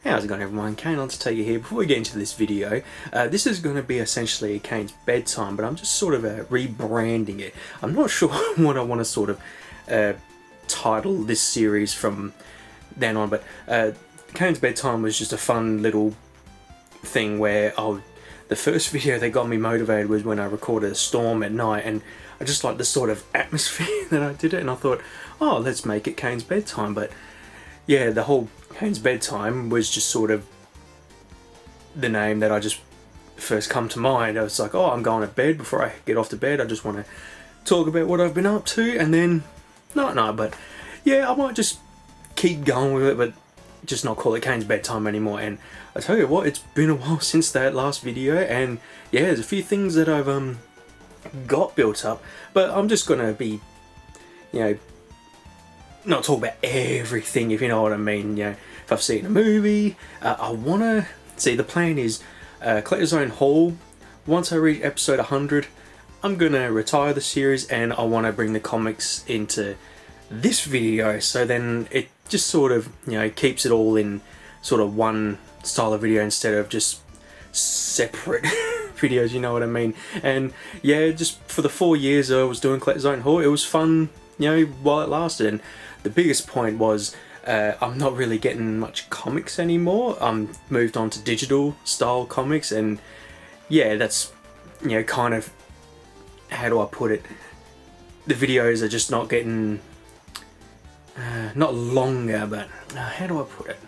How's it going, everyone? KayneHunterTaker here. Before we get into this video, this is going to be essentially Kayne's bedtime, but I'm just sort of rebranding it. I'm not sure what I want to sort of title this series from then on, but Kayne's bedtime was just a fun little thing where the first video that got me motivated was when I recorded a storm at night, and I just like the sort of atmosphere that I did it, and I thought, oh, let's make it Kayne's bedtime. But yeah, the whole Kayne's bedtime was just sort of the name that I just first come to mind. I was like, oh, I'm going to bed. Before I get off to bed, I just want to talk about what I've been up to, and then no, but yeah, I might just keep going with it, but just not call it Kayne's bedtime anymore. And I tell you what, it's been a while since that last video, and yeah, there's a few things that I've got built up, but I'm just gonna be, you know, not talk about everything, if you know what I mean. You know, if I've seen a movie, I wanna see. The plan is Collector's Own Haul. Once I reach episode 100, I'm gonna retire the series, and I want to bring the comics into this video. So then it just sort of, you know, keeps it all in sort of one style of video instead of just separate videos, you know what I mean. And yeah, just for the 4 years I was doing Collector's Own Haul, it was fun, you know, while it lasted. And the biggest point was I'm not really getting much comics anymore. I'm moved on to digital style comics, and yeah, that's, you know, kind of, how do I put it, the videos are just not getting not longer, but how do I put it,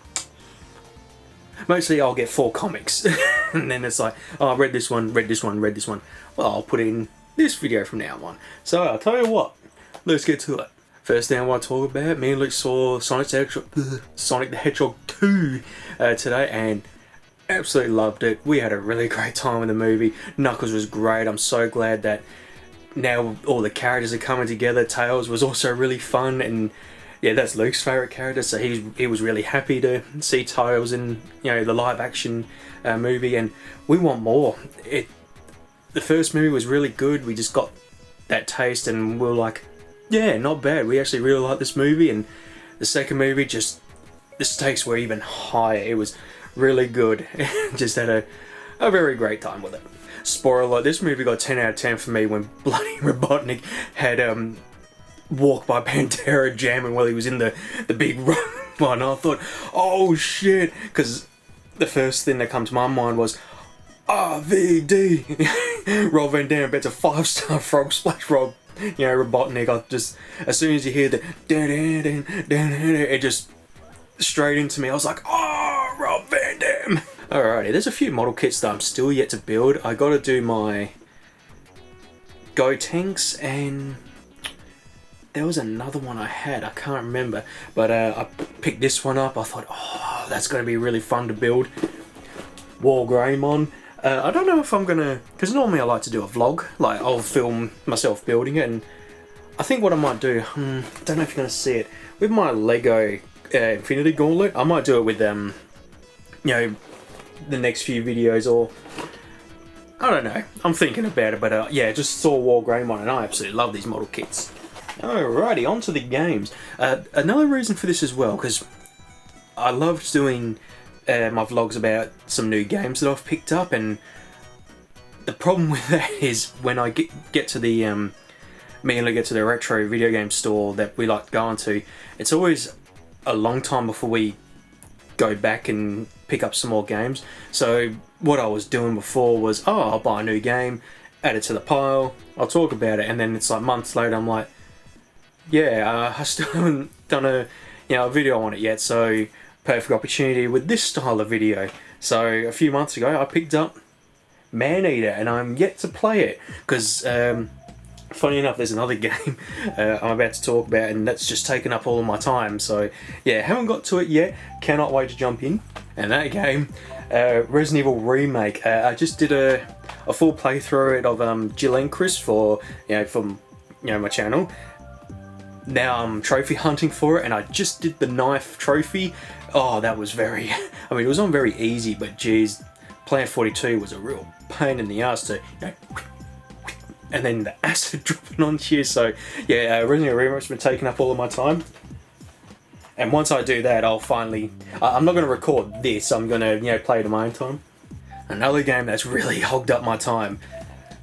mostly I'll get 4 comics and then it's like, oh, I read this one, read this one, read this one, well, I'll put it in this video from now on. So I'll tell you what, let's get to it. First thing I want to talk about, me and Luke saw Sonic the Hedgehog 2 today, and absolutely loved it. We had a really great time in the movie. Knuckles was great. I'm so glad that now all the characters are coming together. Tails was also really fun, and yeah, that's Luke's favourite character, so he was really happy to see Tails in, you know, the live action movie, and we want more. The first movie was really good. We just got that taste, and we were like, yeah, not bad. We actually really like this movie. And the second movie, just the stakes were even higher. It was really good. Just had a very great time with it. Spoiler alert, this movie got 10 out of 10 for me when bloody Robotnik had Walk by Pantera jamming while he was in the big one. I thought, oh shit, because the first thing that came to my mind was RVD. Rob Van Dam bets a 5-star frog splash. Rob, you know, Robotnik. I just, as soon as you hear the it just straight into me. I was like, oh, Rob Van Dam. Alrighty, there's a few model kits that I'm still yet to build. I got to do my Go Tanks, and there was another one I had, I can't remember, but I picked this one up. I thought, oh, that's going to be really fun to build. War Greymon. I don't know if I'm gonna, because normally I like to do a vlog, like I'll film myself building it, and I think what I might do, don't know if you're gonna see it, with my Lego Infinity Gauntlet, I might do it with you know, the next few videos, or I don't know, I'm thinking about it, but yeah, just saw War Greymon and I absolutely love these model kits. Alrighty, on to the games. Another reason for this as well, because I loved doing my vlogs about some new games that I've picked up, and the problem with that is when I get to the me and Luke get to the retro video game store that we like going to, it's always a long time before we go back and pick up some more games. So what I was doing before was, oh, I'll buy a new game, add it to the pile, I'll talk about it, and then it's like months later I'm like, yeah, I still haven't done a video on it yet. So perfect opportunity with this style of video. So a few months ago I picked up Maneater, and I'm yet to play it because funny enough, there's another game I'm about to talk about, and that's just taken up all of my time. So yeah, haven't got to it yet, cannot wait to jump in. And that game, Resident Evil Remake, I just did a full playthrough of Jill and Chris for my channel. Now I'm trophy hunting for it, and I just did the knife trophy. Oh, that was very, I mean, it was on very easy, but geez, Plant 42 was a real pain in the ass to, you know, and then the acid dropping onto you. So yeah, Resident Evil Remake's been taking up all of my time. And once I do that, I'll finally... I'm not going to record this, I'm going to, play it in my own time. Another game that's really hogged up my time.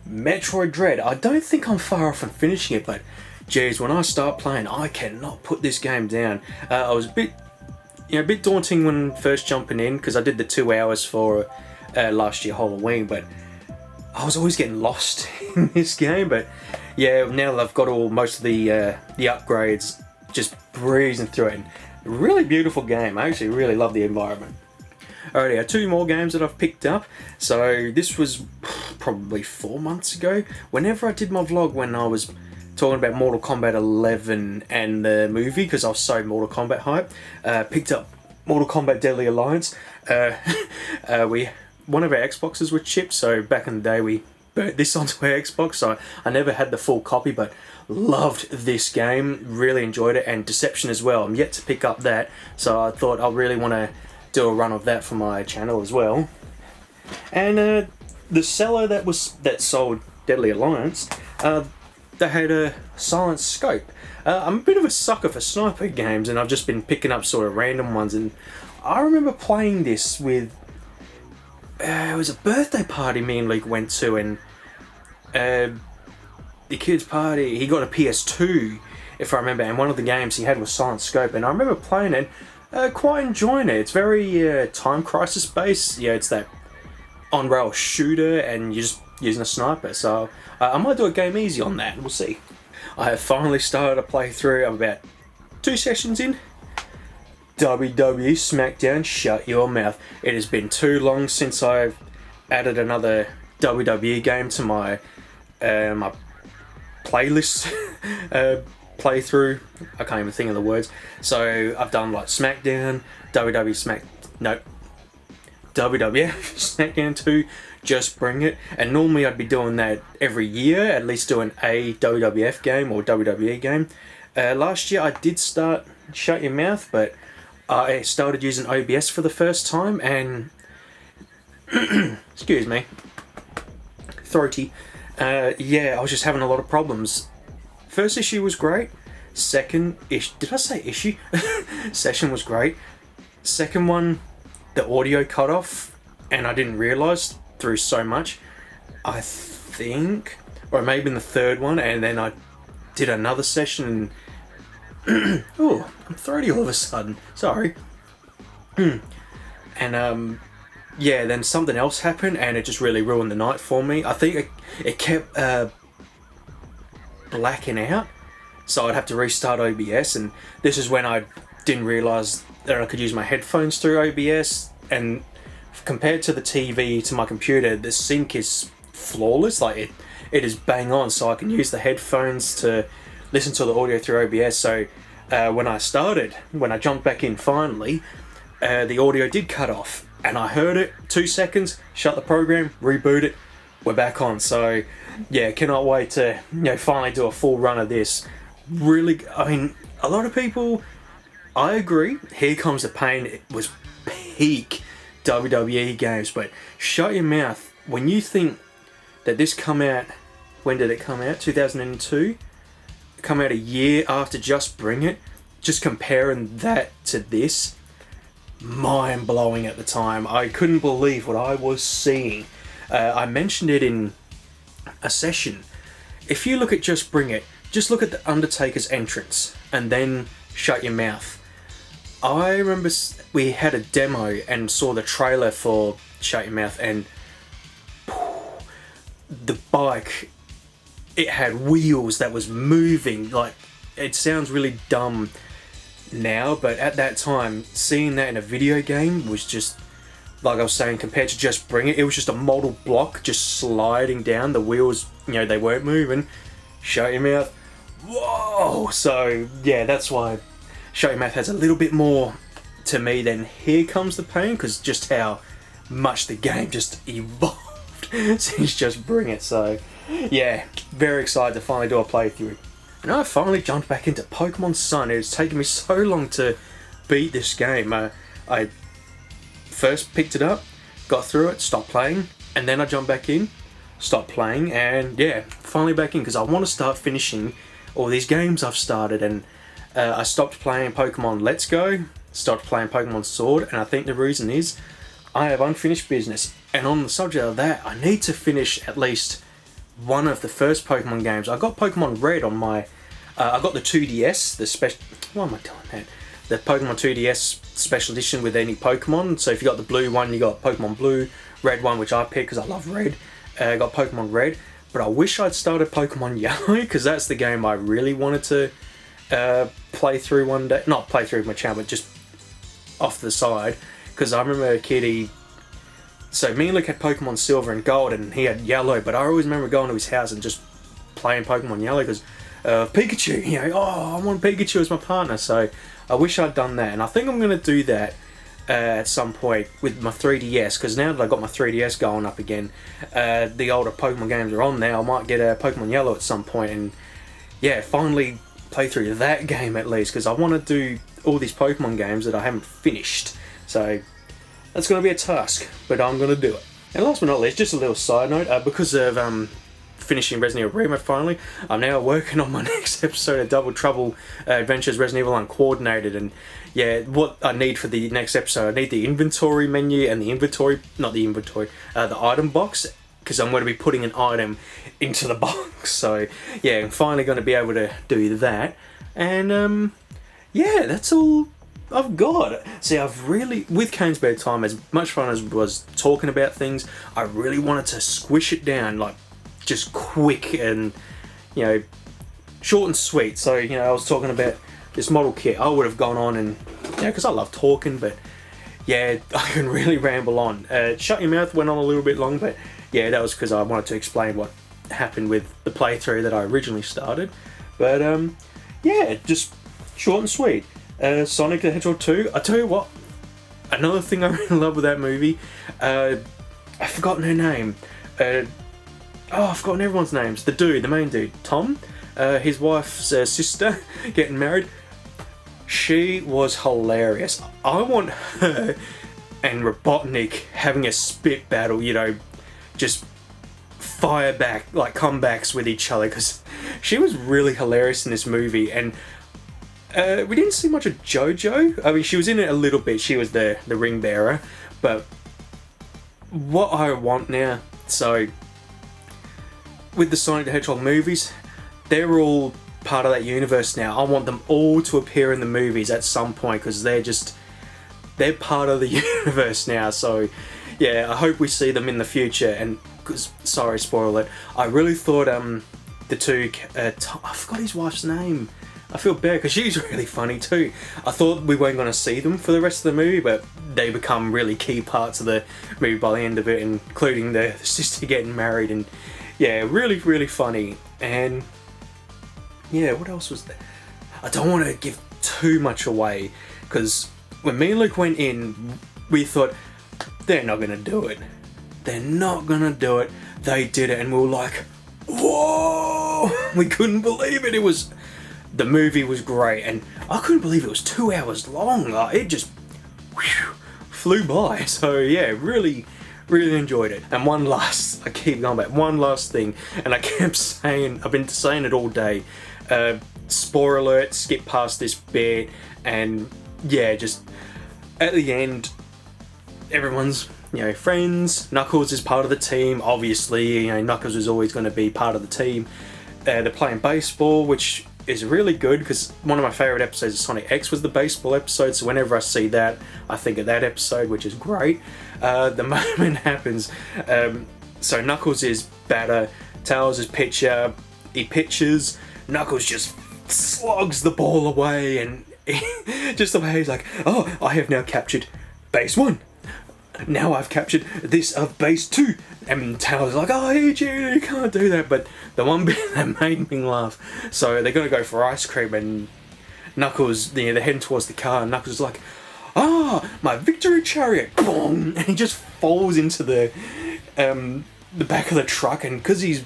Metroid Dread. I don't think I'm far off from finishing it, but geez, when I start playing, I cannot put this game down. I was a bit daunting when first jumping in, because I did the 2 hours for last year Halloween, but I was always getting lost in this game. But yeah, now that I've got most of the upgrades, just breezing through it. Really beautiful game. I actually really love the environment. Alrighty, I have 2 more games that I've picked up. So this was probably 4 months ago. Whenever I did my vlog when I was talking about Mortal Kombat 11 and the movie, because I was so Mortal Kombat hype, picked up Mortal Kombat Deadly Alliance. One of our Xboxes were chipped, so back in the day we burnt this onto our Xbox, so I never had the full copy, but loved this game, really enjoyed it, and Deception as well. I'm yet to pick up that, so I thought I really want to do a run of that for my channel as well. And the seller that sold Deadly Alliance, they had a silent scope. I'm a bit of a sucker for sniper games, and I've just been picking up sort of random ones, and I remember playing this with it was a birthday party me and Luke went to, and the kid's party, he got a PS2 if I remember, and one of the games he had was silent scope, and I remember playing it, quite enjoying it. It's very Time Crisis based. Yeah, it's that on-rail shooter and you're just using a sniper, so I might do a game easy on that, we'll see. I have finally started a playthrough. I'm about 2 sessions in. WWE Smackdown, shut your mouth. It has been too long since I've added another WWE game to my my playlist playthrough. I can't even think of the words. So I've done like Smackdown, WWF Smackdown 2, Just Bring It, and normally I'd be doing that every year, at least doing a WWF game or WWE game. Last year I did start Shut Your Mouth, but I started using OBS for the first time, and excuse me, throaty. Yeah, I was just having a lot of problems. First issue was great. Second did I say issue? Session was great. Second one, the audio cut off, and I didn't realise through so much. I think, or maybe in the third one, and then I did another session and oh, I'm throaty all of a sudden. Sorry. And yeah, then something else happened, and it just really ruined the night for me. I think it kept blacking out, so I'd have to restart OBS, and this is when I didn't realise that I could use my headphones through OBS, and compared to the TV to my computer, the sync is flawless. Like it is bang on, so I can use the headphones to listen to the audio through OBS. So when I jumped back in finally, the audio did cut off, and I heard it 2 seconds, shut the program, reboot it, we're back on. So yeah, cannot wait to finally do a full run of this. Really, I mean, a lot of people, I agree, Here Comes the Pain, it was peak WWE games, but shut your mouth when you think that this come out. When did it come out? 2002. Come out a year after Just Bring It. Just comparing that to this, mind blowing at the time. I couldn't believe what I was seeing. I mentioned it in a session. If you look at Just Bring It, just look at the Undertaker's entrance and then Shut Your Mouth. I remember we had a demo and saw the trailer for Shut Your Mouth, and the bike, it had wheels that was moving. Like, it sounds really dumb now, but at that time, seeing that in a video game was just, like I was saying, compared to Just Bring It, it was just a model block just sliding down. The wheels, they weren't moving. Shut Your Mouth. Whoa! So yeah, that's why Shut Your Mouth has a little bit more to me than Here Comes the Pain, because just how much the game just evolved since Just Bring It. So yeah, very excited to finally do a playthrough. And I finally jumped back into Pokemon Sun. It's taken me so long to beat this game. I first picked it up, got through it, stopped playing, and then I jumped back in, stopped playing, and yeah, finally back in, because I want to start finishing all these games I've started. And I stopped playing Pokemon Let's Go, stopped playing Pokemon Sword, and I think the reason is I have unfinished business. And on the subject of that, I need to finish at least one of the first Pokemon games. I got Pokemon Red on my... I got the 2DS, the special... Why am I doing that? The Pokemon 2DS special edition with any Pokemon. So if you got the blue one, you got Pokemon Blue. Red one, which I picked because I love red. I got Pokemon Red. But I wish I'd started Pokemon Yellow, because that's the game I really wanted to play through one day. Not play through with my channel, but just off the side. Because I remember a kid, so me and Luke had Pokemon Silver and Gold, and he had Yellow, but I always remember going to his house and just playing Pokemon Yellow, because Pikachu, you know, oh, I want Pikachu as my partner, so I wish I'd done that, and I think I'm going to do that at some point with my 3DS, because now that I've got my 3DS going up again, the older Pokemon games are on now. I might get a Pokemon Yellow at some point, and yeah, finally play through that game at least, because I want to do all these Pokemon games that I haven't finished, so that's going to be a task, but I'm going to do it. And last but not least, just a little side note, because of finishing Resident Evil Remake finally, I'm now working on my next episode of Double Trouble Adventures Resident Evil Uncoordinated, and yeah, what I need for the next episode, I need the inventory menu and the item box, because I'm going to be putting an item into the box, so yeah, I'm finally going to be able to do that, and yeah, that's all I've got. See, I've really, with Kayne's Bedtime, as much fun as was talking about things, I really wanted to squish it down, like, just quick and, you know, short and sweet. So, you know, I was talking about this model kit. I would have gone on and, you know, because I love talking, but yeah, I can really ramble on. Shut Your Mouth went on a little bit long, but yeah, that was because I wanted to explain what happened with the playthrough that I originally started. But yeah, just short and sweet. Sonic the Hedgehog 2, I tell you what, another thing I really love with that movie, I've forgotten her name. I've forgotten everyone's names. The main dude, Tom, his wife's sister, getting married. She was hilarious. I want her and Robotnik having a spit battle, you know, just fire back, like comebacks with each other, because she was really hilarious in this movie. And we didn't see much of JoJo. I mean, she was in it a little bit. She was the ring bearer. But what I want now, so with the Sonic the Hedgehog movies, they're all part of that universe now. I want them all to appear in the movies at some point, because they're part of the universe now. So yeah, I hope we see them in the future. And because, sorry, spoil it, I really thought the two, I forgot his wife's name. I feel bad because she's really funny too. I thought we weren't going to see them for the rest of the movie, but they become really key parts of the movie by the end of it, including the sister getting married, and yeah, really, really funny. And yeah, what else was there? I don't want to give too much away, because when me and Luke went in, we thought, they're not going to do it. They're not going to do it. They did it, and we were like, whoa! We couldn't believe it. The movie was great, and I couldn't believe it was 2 hours long. It just flew by. So yeah, really, really enjoyed it. And I keep going back, one last thing, and I kept saying, I've been saying it all day, spoiler alert, skip past this bit, and yeah, just at the end, everyone's, you know, friends. Knuckles is part of the team, obviously. You know, Knuckles is always going to be part of the team. They're playing baseball, which is really good, because one of my favourite episodes of Sonic X was the baseball episode, so whenever I see that, I think of that episode, which is great. The moment happens, so Knuckles is batter, Tails is pitcher, he pitches, Knuckles just slogs the ball away, and just the way he's like, oh, I have now captured base 1. Now I've captured this of base 2. And Tails like, oh, I hate you can't do that. But the one bit that made me laugh, so they're going to go for ice cream, and Knuckles, you know, they're heading towards the car, and Knuckles is like, my victory chariot, boom, and he just falls into the back of the truck. And because he's,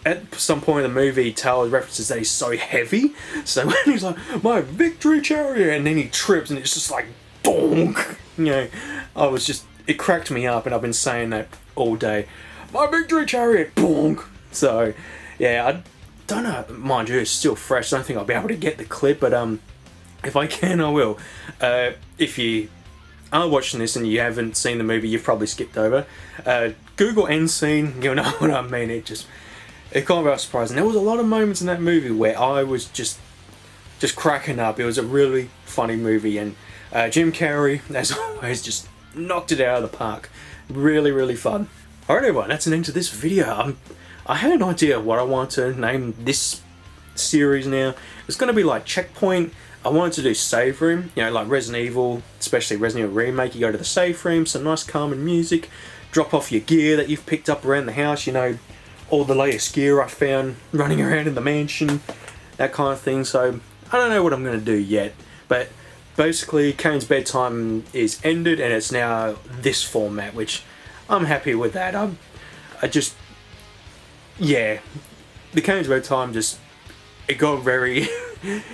at some point in the movie, Tails references that he's so heavy, so when he's like, my victory chariot, and then he trips, and it's just like, bonk, you know, it cracked me up, and I've been saying that all day. My victory chariot, bonk. So yeah, I don't know, mind you, it's still fresh. I don't think I'll be able to get the clip, but If I can, I will. If you are watching this and you haven't seen the movie, you've probably skipped over. Google end scene, you'll know what I mean. It can't be surprising. There was a lot of moments in that movie where I was just cracking up. It was a really funny movie, and Jim Carrey, as always, just knocked it out of the park. Really, really fun. Alright everyone, that's an end to this video. I had an idea what I want to name this series now. It's going to be like Checkpoint. I wanted to do Save Room, you know, like Resident Evil, especially Resident Evil Remake. You go to the safe room, some nice calming music, drop off your gear that you've picked up around the house, you know, all the latest gear I found running around in the mansion, that kind of thing. So I don't know what I'm going to do yet, but basically Kayne's bedtime is ended and it's now this format, which I'm happy with that. Yeah, the Kayne's bedtime it got very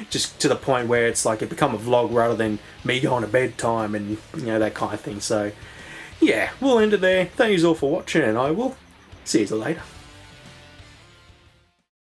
just to the point where it's like it become a vlog rather than me going to bedtime and, you know, that kind of thing. So yeah, we'll end it there. Thank you all for watching, and I will see you later.